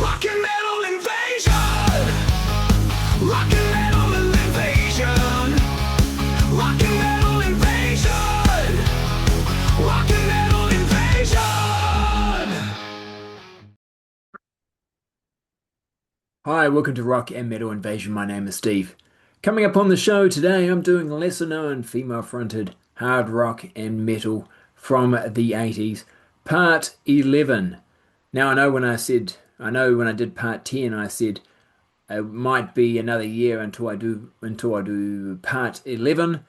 Rock and metal invasion. Rock and metal invasion. Rock and metal invasion. Rock and metal invasion. Hi, welcome to Rock and Metal Invasion. My name is Steve. Coming up on the show today, I'm doing lesser known female fronted hard rock and metal from the 80s, part 11. Now, I know when I did part 10, I said it might be another year until I do part 11.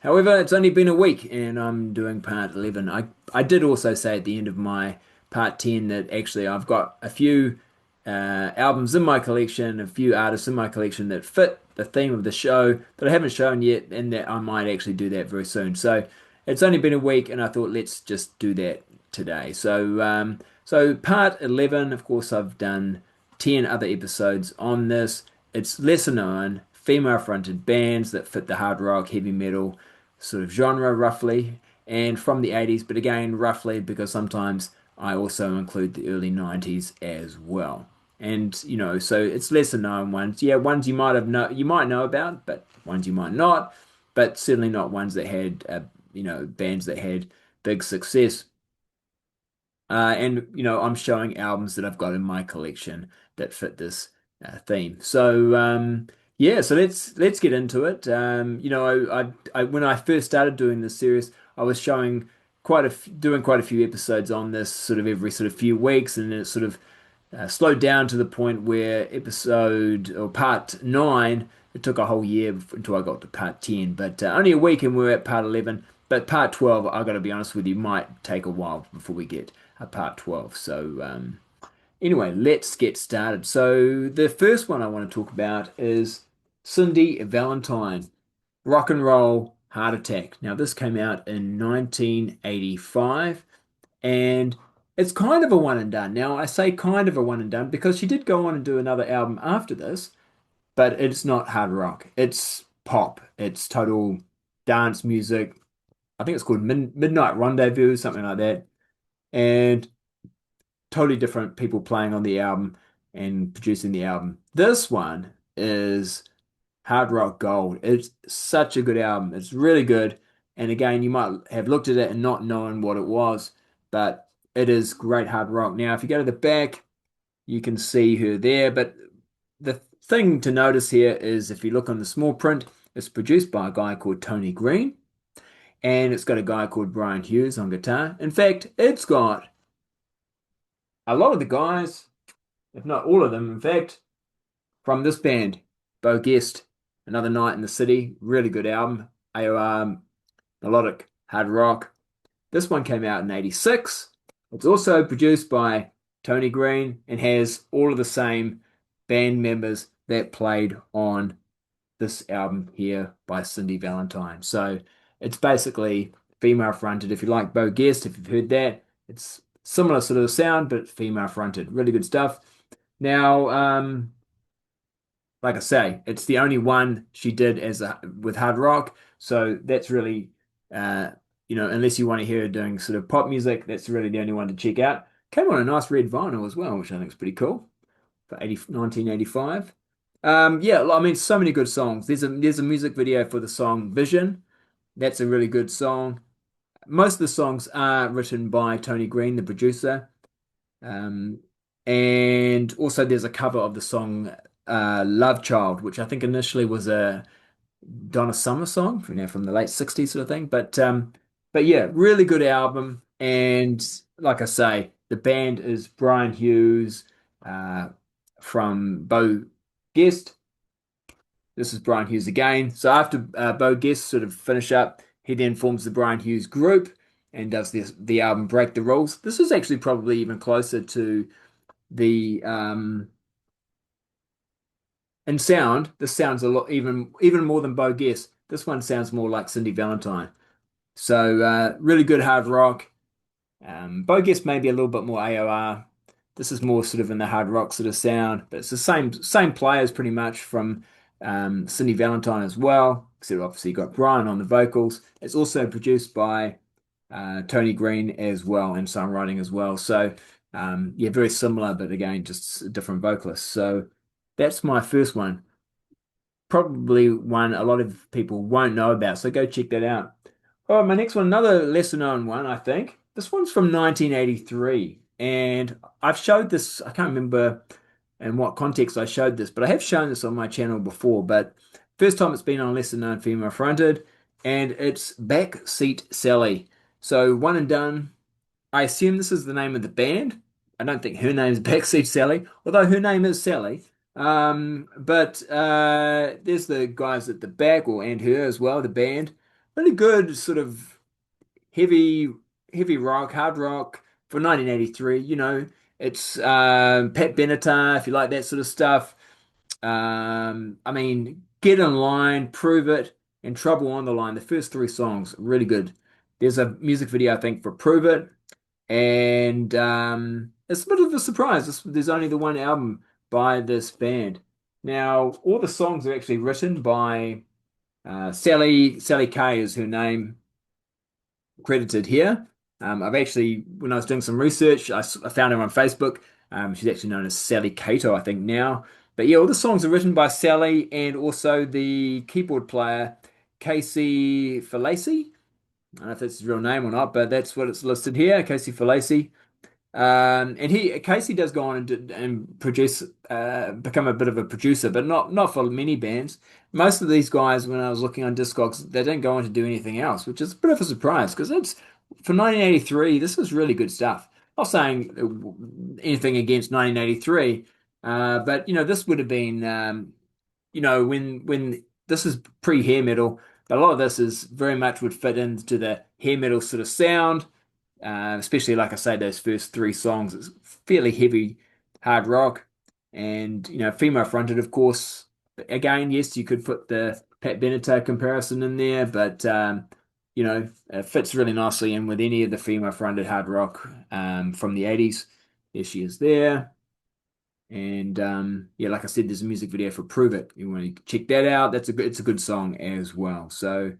However, it's only been a week and I'm doing part 11. I did also say at the end of my part 10 that actually I've got a few albums in my collection, a few artists in my collection that fit the theme of the show that I haven't shown yet, and that I might actually do that very soon. So it's only been a week, and I thought let's just do that today. So part 11, of course, I've done 10 other episodes on this. It's lesser known, female fronted bands that fit the hard rock, heavy metal sort of genre roughly, and from the 80s, but again, roughly because sometimes I also include the early 90s as well. And so it's lesser known ones. Yeah, ones you might know about, but ones you might not. But certainly not ones that had bands that had big success. And I'm showing albums that I've got in my collection that fit this theme. So let's get into it. When I first started doing this series, I was showing doing quite a few episodes on this sort of every sort of few weeks, and it sort of slowed down to the point where episode or part 9, it took a whole year until I got to part 10, but only a week and we're at part 11. But part 12, I got to be honest with you, might take a while before we get part 12. Anyway, let's get started. So the first one I want to talk about is Cindy Valentine, Rock and Roll Heart Attack. Now, this came out in 1985, and it's kind of a one and done. Now, I say kind of a one and done because she did go on and do another album after this, but it's not hard rock. It's pop. It's total dance music. I think it's called Midnight Rendezvous, something like that. And totally different people playing on the album and producing the album. This one is Hard Rock Gold. It's such a good album. It's really good. And again, you might have looked at it and not known what it was, but it is great hard rock. Now, if you go to the back, you can see her there. But the thing to notice here is if you look on the small print, it's produced by a guy called Tony Green, and it's got a guy called Brian Hughes on guitar. In fact, it's got a lot of the guys, if not all of them, in fact, from this band, Bo Guest, Another Night in the City, really good album, AOR, melodic hard rock. This one came out in 86. It's also produced by Tony Green and has all of the same band members that played on this album here by Cindy Valentine. So it's basically female fronted. If you like Bo Guest, if you've heard that, it's similar sort of sound, but female fronted. Really good stuff. Now, like I say, it's the only one she did with hard rock. So that's really, unless you want to hear her doing sort of pop music, that's really the only one to check out. Came on a nice red vinyl as well, which I think is pretty cool for 1985. Yeah, I mean, so many good songs. There's a music video for the song Vision. That's a really good song. Most of the songs are written by Tony Green, the producer. Um, and also there's a cover of the song Love Child, which I think initially was a Donna Summer song from the late 60s sort of thing. But yeah, really good album. And like I say, the band is Brian Hughes from Bo Guest. This is Brian Hughes again. So after Bo Guest sort of finish up, he then forms the Brian Hughes group and does the album Break the Rules. This is actually probably even closer to the in sound. This sounds a lot even more than Bo Guest. This one sounds more like Cindy Valentine. So really good hard rock. Bo Guest maybe a little bit more AOR. This is more sort of in the hard rock sort of sound, but it's the same players pretty much from Cindy Valentine as well. Except obviously you got Brian on the vocals. It's also produced by Tony Green as well and songwriting as well. So Yeah, very similar, but again, just different vocalists. So that's my first one. Probably one a lot of people won't know about. So go check that out. Oh, my next one, another lesser known one, I think. This one's from 1983. And I've showed this, I can't remember in what context I showed this, but I have shown this on my channel before. But first time it's been on lesser known female fronted, and it's Backseat Sally. So one and done. I assume this is the name of the band. I don't think her name's Backseat Sally, although her name is Sally. But there's the guys at the back, or and her as well, the band. Really good, sort of heavy, heavy rock, hard rock for 1983. It's Pat Benatar, if you like that sort of stuff. I mean, Get in Line, Prove It, and Trouble on the Line. The first three songs, really good. There's a music video, I think, for Prove It. And it's a bit of a surprise. There's only the one album by this band. Now, all the songs are actually written by Sally Kay is her name credited here. I've actually, when I was doing some research, I found her on Facebook. She's actually known as Sally Cato, I think now. But yeah, all the songs are written by Sally and also the keyboard player Casey Falacy. I don't know if that's his real name or not, but that's what it's listed here, Casey Falacy. And Casey does go on and produce, become a bit of a producer, but not for many bands. Most of these guys, when I was looking on Discogs, they don't go on to do anything else, which is a bit of a surprise because it's for 1983. This is really good stuff. Not saying anything against 1983, but this would have been, when this is pre-hair metal, but a lot of this is very much would fit into the hair metal sort of sound. Especially like I say, those first three songs, it's fairly heavy hard rock, and female fronted, of course. Again, yes, you could put the Pat Benatar comparison in there, but it fits really nicely in with any of the female fronted hard rock from the 80s. There she is there. And yeah, like I said, there's a music video for Prove It. You want to check that out. It's a good song as well. So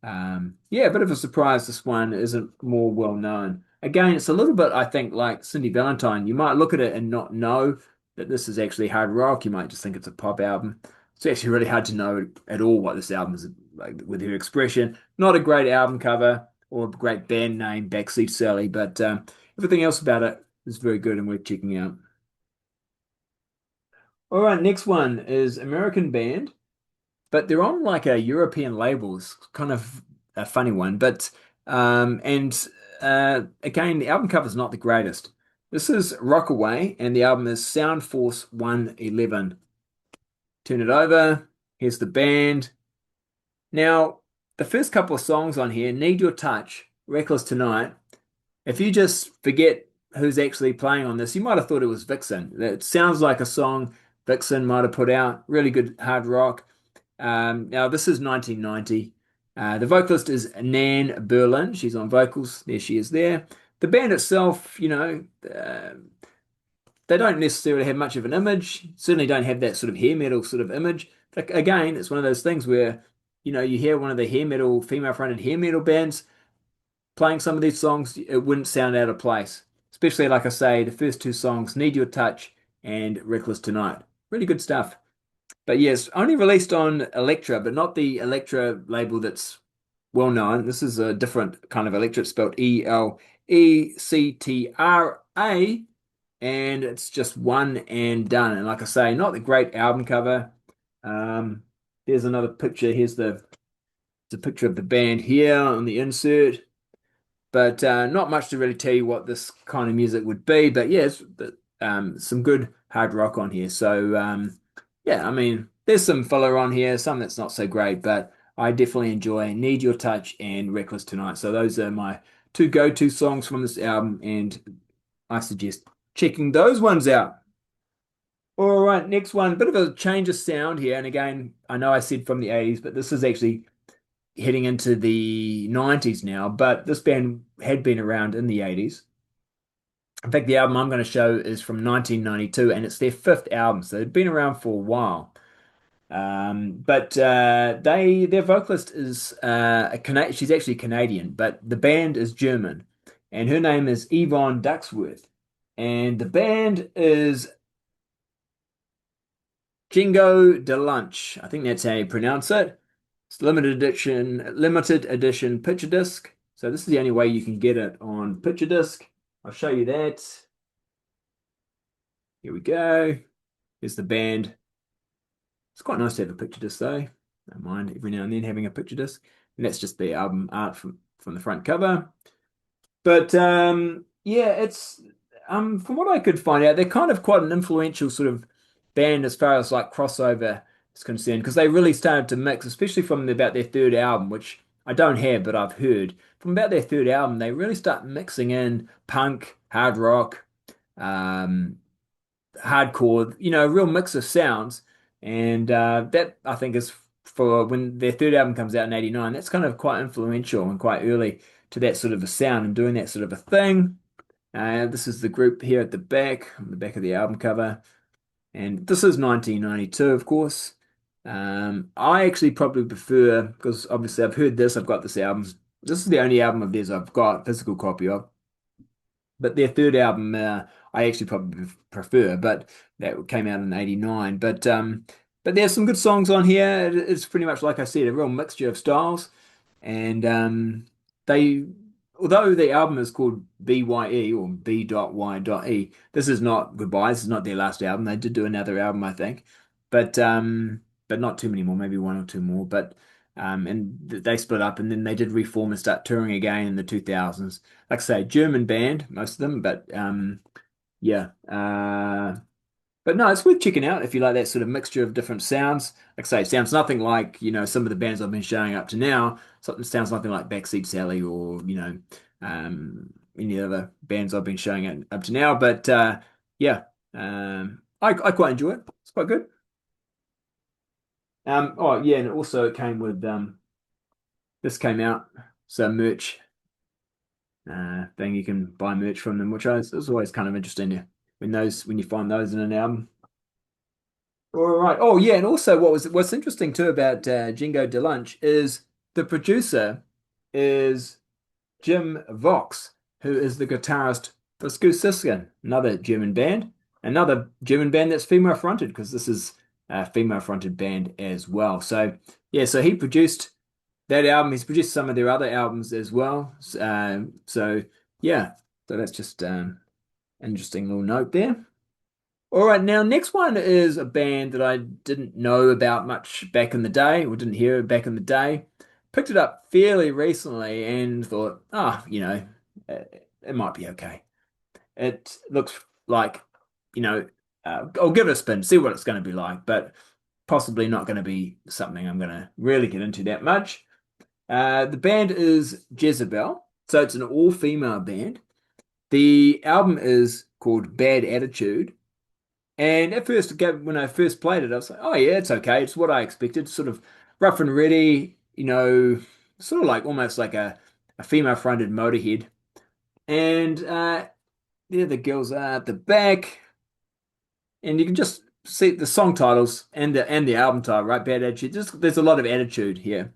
yeah, a bit of a surprise this one isn't more well known. Again, it's a little bit, I think, like Cindy Valentine. You might look at it and not know that this is actually hard rock. You might just think it's a pop album. It's actually really hard to know at all what this album is like with her expression. Not a great album cover or a great band name, Backseat Sally, but everything else about it is very good and worth checking out. All right, next one is American band, but they're on like a European label. It's kind of a funny one, but and again, the album cover is not the greatest. This is Rockaway, and the album is Sound Force 111. Turn it over. Here's the band. Now, the first couple of songs on here, Need Your Touch, Reckless Tonight. If you just forget who's actually playing on this, you might have thought it was Vixen. It sounds like a song Vixen might have put out. Really good hard rock. Now, this is 1990. The vocalist is Nan Berlin. She's on vocals. There she is there. The band itself, they don't necessarily have much of an image. Certainly don't have that sort of hair metal sort of image. But again, it's one of those things where, you hear one of the hair metal, female-fronted hair metal bands playing some of these songs, it wouldn't sound out of place. Especially, like I say, the first two songs, Need Your Touch and Reckless Tonight. Really good stuff. But yes, only released on Elektra, but not the Elektra label that's well known. This is a different kind of Elektra, spelled Electra, and it's just one and done. And like I say, not the great album cover. There's another picture. It's a picture of the band here on the insert. But not much to really tell you what this kind of music would be. But yes, some good hard rock on here. So yeah, I mean, there's some filler on here, some that's not so great, but I definitely enjoy Need Your Touch and Reckless Tonight. So those are my two go-to songs from this album, and I suggest checking those ones out. All right, next one, bit of a change of sound here. And again, I know I said from the 80s, but this is actually heading into the 90s now, but this band had been around in the 80s. In fact, the album I'm going to show is from 1992, and it's their fifth album, so they've been around for a while. But their vocalist is she's actually Canadian, but the band is German, and her name is Yvonne Ducksworth. and the band is Jingo de Lunch. I think that's how you pronounce it. It's limited edition picture disc. So this is the only way you can get it on picture disc. I'll show you that. Here we go. Here's the band. It's quite nice to have a picture disc though. I don't mind every now and then having a picture disc. And that's just the album art from the front cover. But yeah, it's from what I could find out, they're kind of quite an influential sort of band as far as like crossover is concerned, because they really started to mix, especially from about their third album, which I don't have, but I've heard. From about their third album, they really start mixing in punk, hard rock, um, hardcore, a real mix of sounds. And that I think is for when their third album comes out in '89, that's kind of quite influential and quite early to that sort of a sound and doing that sort of a thing. This is the group here at the back, on the back of the album cover. And this is 1992, of course. I actually probably prefer, because obviously I've heard this, I've got this album. This is the only album of theirs I've got a physical copy of. But their third album, I actually probably prefer, but that came out in '89. But there's some good songs on here. It's pretty much like I said, a real mixture of styles. And they, although the album is called BYE or B.Y.E, this is not goodbye. This is not their last album. They did do another album, I think, but not too many more. Maybe one or two more. But and they split up, and then they did reform and start touring again in the 2000s. Like I say, German band, most of them, but yeah. But no, it's worth checking out if you like that sort of mixture of different sounds. Like I say, it sounds nothing like, some of the bands I've been showing up to now. Something sounds nothing like Backseat Sally or, any other bands I've been showing up to now. But yeah, I quite enjoy it. It's quite good. Oh yeah, and also it came with this came out, so merch thing you can buy merch from them, which is always kind of interesting when you find those in an album. All right. Oh yeah, and also what's interesting too about Jingo DeLunch is the producer is Jim Vox, who is the guitarist for Skusisken, another German band that's female fronted because this is a female fronted band as well. So yeah, so he produced that album. He's produced some of their other albums as well. So yeah, so that's just interesting little note there. All right, now next one is a band that I didn't know about much back in the day, or didn't hear back in the day. Picked it up fairly recently and thought, it might be okay. It looks like, I'll give it a spin, see what it's going to be like, but possibly not going to be something I'm going to really get into that much. The band is Jezebel, so it's an all-female band. The album is called Bad Attitude. And at first, when I first played it, I was like, oh yeah, it's okay. It's what I expected. Sort of rough and ready, sort of like almost like a female fronted Motorhead. And there the girls are at the back. And you can just see the song titles and the album title, right? Bad Attitude. There's a lot of attitude here.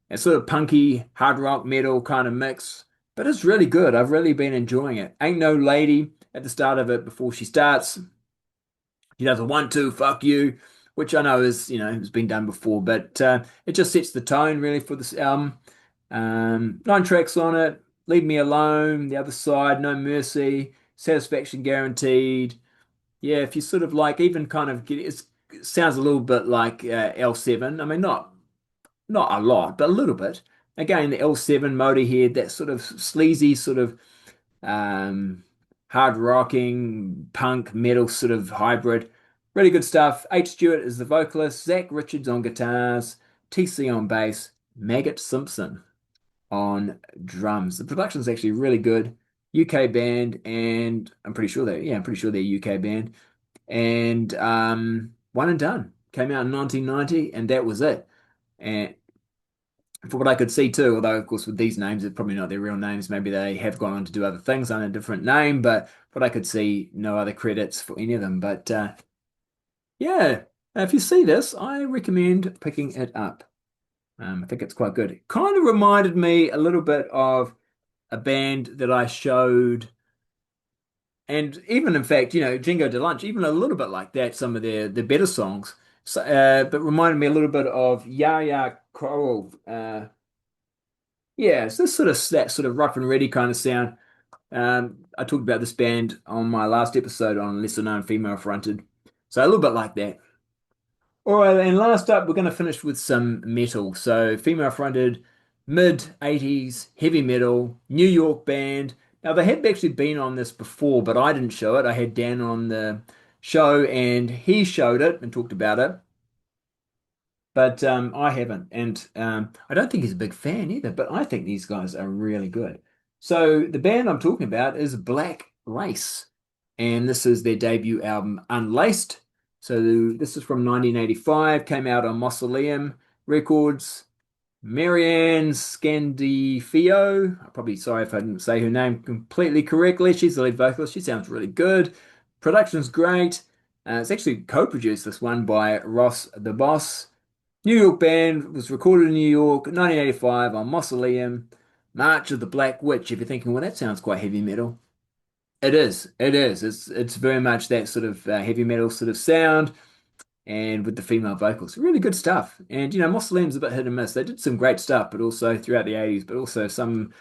It's sort of punky, hard rock, metal kind of mix. But it's really good. I've really been enjoying it. Ain't No Lady at the start of it before she starts. He does a 1, 2, fuck you, which I know has been done before, but it just sets the tone really for this album. 9 tracks on it: Leave Me Alone, The Other Side, No Mercy, Satisfaction Guaranteed. Yeah, if you sort of like even kind of it sounds a little bit like L7. I mean, not a lot, but a little bit. Again, the L7 Motorhead, that sort of sleazy sort of um, hard rocking, punk, metal sort of hybrid. Really good stuff. H. Stewart is the vocalist, Zach Richards on guitars, TC on bass, Maggot Simpson on drums. The production's actually really good. UK band, and I'm pretty sure they're a UK band. And one and done. Came out in 1990, and that was it. And for what I could see too, although of course with these names, it's probably not their real names. Maybe they have gone on to do other things under a different name, but what I could see, no other credits for any of them. But yeah, if you see this, I recommend picking it up. I think it's quite good. It kind of reminded me a little bit of a band that I showed And even in fact, Jingo de Lunch, even a little bit like that, some of their better songs. So, but reminded me a little bit of Yaya Coral. Yeah, it's this sort of that sort of rough and ready kind of sound. I talked about this band on my last episode on lesser known female fronted. So a little bit like that. All right, and last up, we're going to finish with some metal. So, female fronted, mid 80s, heavy metal, New York band. Now, they had actually been on this before, but I didn't show it. I had Dan on the show and he showed it and talked about it, but I haven't. And I don't think he's a big fan either, but I think these guys are really good. So, the band I'm talking about is Black Lace, and this is their debut album, Unlaced. So this is from 1985, came out on Mausoleum Records. Marianne Scandifio, I'm probably sorry if I didn't say her name completely correctly. She's the lead vocalist. She sounds really good. Production's great. It's actually co-produced this one by Ross the Boss. New York band was recorded in New York, 1985 on Mausoleum. March of the Black Witch. If you're thinking, well, that sounds quite heavy metal. It is. It is. It's very much that sort of heavy metal sort of sound, and with the female vocals, really good stuff. And Mausoleum's a bit hit and miss. They did some great stuff, but also throughout the 80s, but also some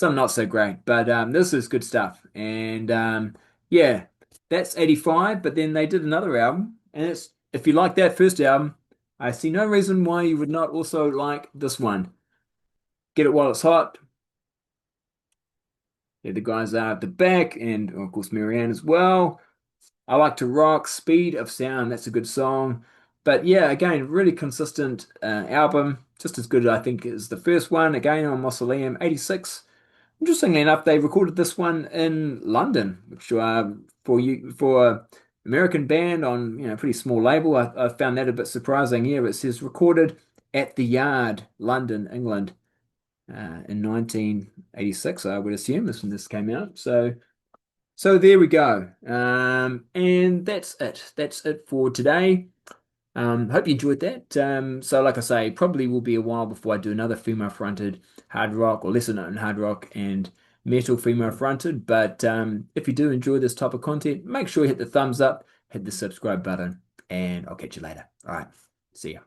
not so great. But this is good stuff. And yeah, that's 85. But then they did another album, and it's if you like that first album, I see no reason why you would not also like this one. Get It While It's Hot. There the guys are at the back, and of course Marianne as well. I like to rock, Speed of Sound, that's a good song. But yeah, again, really consistent album, just as good, I think, as the first one, again on Mausoleum 86. Interestingly enough, they recorded this one in London, which for American band on pretty small label. I found that a bit surprising here. It says recorded at the Yard, London, England, in 1986, I would assume, this when this came out. So there we go. And that's it. That's it for today. Hope you enjoyed that. So like I say, probably will be a while before I do another female fronted hard rock or lesser known hard rock and metal female fronted. But if you do enjoy this type of content, make sure you hit the thumbs up, hit the subscribe button, and I'll catch you later. All right. See ya.